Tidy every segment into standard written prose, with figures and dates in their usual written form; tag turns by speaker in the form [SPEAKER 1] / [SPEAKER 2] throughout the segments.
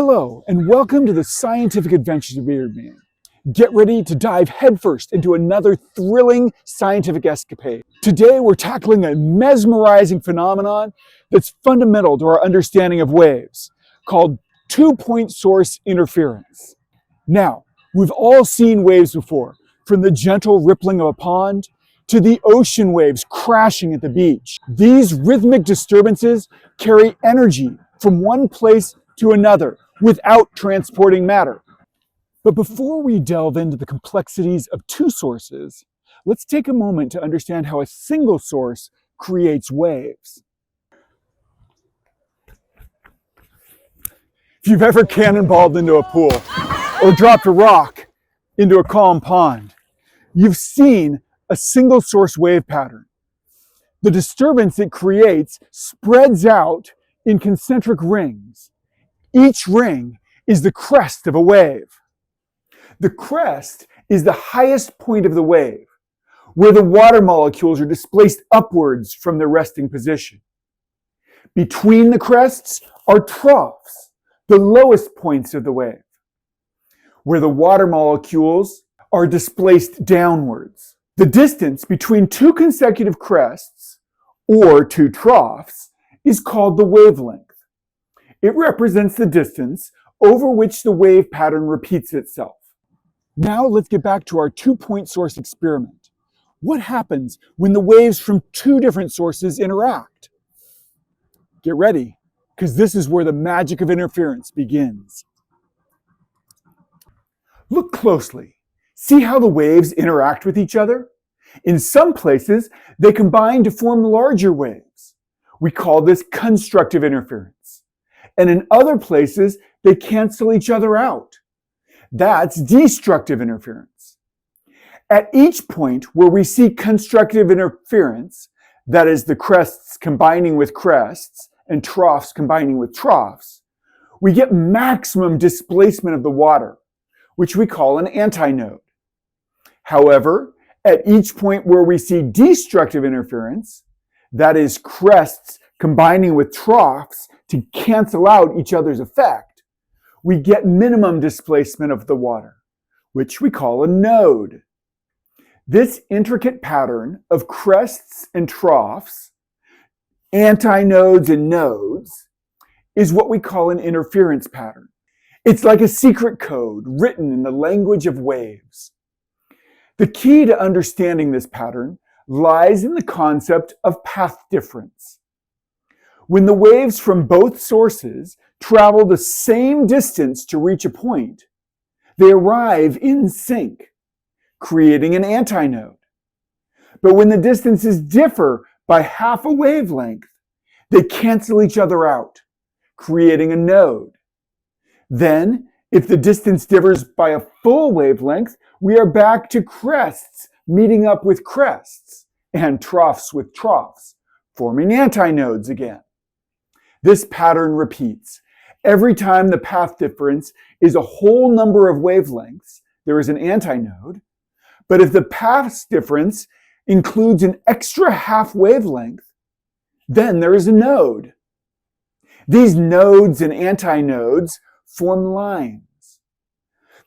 [SPEAKER 1] Hello, and welcome to the scientific adventures of Beard Man. Get ready to dive headfirst into another thrilling scientific escapade. Today, we're tackling a mesmerizing phenomenon that's fundamental to our understanding of waves, called two-point source interference. Now, we've all seen waves before, from the gentle rippling of a pond to the ocean waves crashing at the beach. These rhythmic disturbances carry energy from one place to another without transporting matter. But before we delve into the complexities of two sources, let's take a moment to understand how a single source creates waves. If you've ever cannonballed into a pool or dropped a rock into a calm pond, you've seen a single source wave pattern. The disturbance it creates spreads out in concentric rings. Each ring is the crest of a wave. The crest is the highest point of the wave, where the water molecules are displaced upwards from their resting position. Between the crests are troughs, the lowest points of the wave, where the water molecules are displaced downwards. The distance between two consecutive crests, or two troughs, is called the wavelength. It represents the distance over which the wave pattern repeats itself. Now let's get back to our two-point source experiment. What happens when the waves from two different sources interact? Get ready, because this is where the magic of interference begins. Look closely. See how the waves interact with each other? In some places, they combine to form larger waves. We call this constructive interference. And in other places, they cancel each other out. That's destructive interference. At each point where we see constructive interference, that is the crests combining with crests and troughs combining with troughs, we get maximum displacement of the water, which we call an antinode. However, at each point where we see destructive interference, that is crests combining with troughs to cancel out each other's effect, we get minimum displacement of the water, which we call a node. This intricate pattern of crests and troughs, antinodes and nodes, is what we call an interference pattern. It's like a secret code written in the language of waves. The key to understanding this pattern lies in the concept of path difference. When the waves from both sources travel the same distance to reach a point, they arrive in sync, creating an antinode. But when the distances differ by half a wavelength, they cancel each other out, creating a node. Then, if the distance differs by a full wavelength, we are back to crests meeting up with crests and troughs with troughs, forming antinodes again. This pattern repeats. Every time the path difference is a whole number of wavelengths, there is an antinode. But if the path difference includes an extra half wavelength, then there is a node. These nodes and antinodes form lines.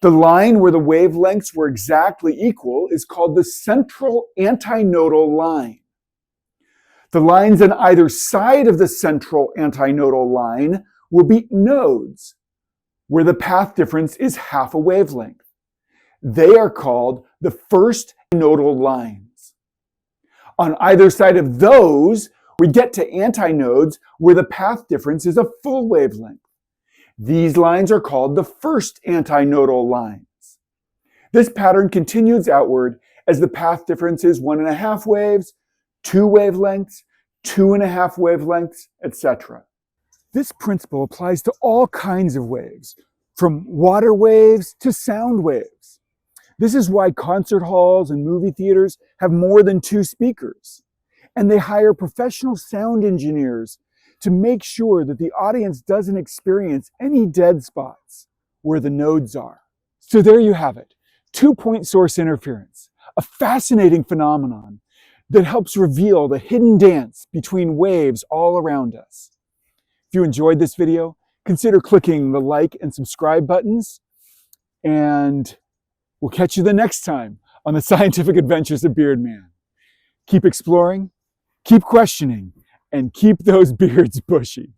[SPEAKER 1] The line where the wavelengths were exactly equal is called the central antinodal line. The lines on either side of the central antinodal line will be nodes, where the path difference is half a wavelength. They are called the first nodal lines. On either side of those, we get to antinodes where the path difference is a full wavelength. These lines are called the first antinodal lines. This pattern continues outward as the path difference is 1.5 waves, 2 wavelengths, 2.5 wavelengths, etc. This principle applies to all kinds of waves, from water waves to sound waves. This is why concert halls and movie theaters have more than 2 speakers, and they hire professional sound engineers to make sure that the audience doesn't experience any dead spots where the nodes are. So there you have it, two-point source interference, a fascinating phenomenon that helps reveal the hidden dance between waves all around us. If you enjoyed this video, consider clicking the like and subscribe buttons. And we'll catch you the next time on the scientific adventures of Beard Man. Keep exploring, keep questioning, and keep those beards bushy.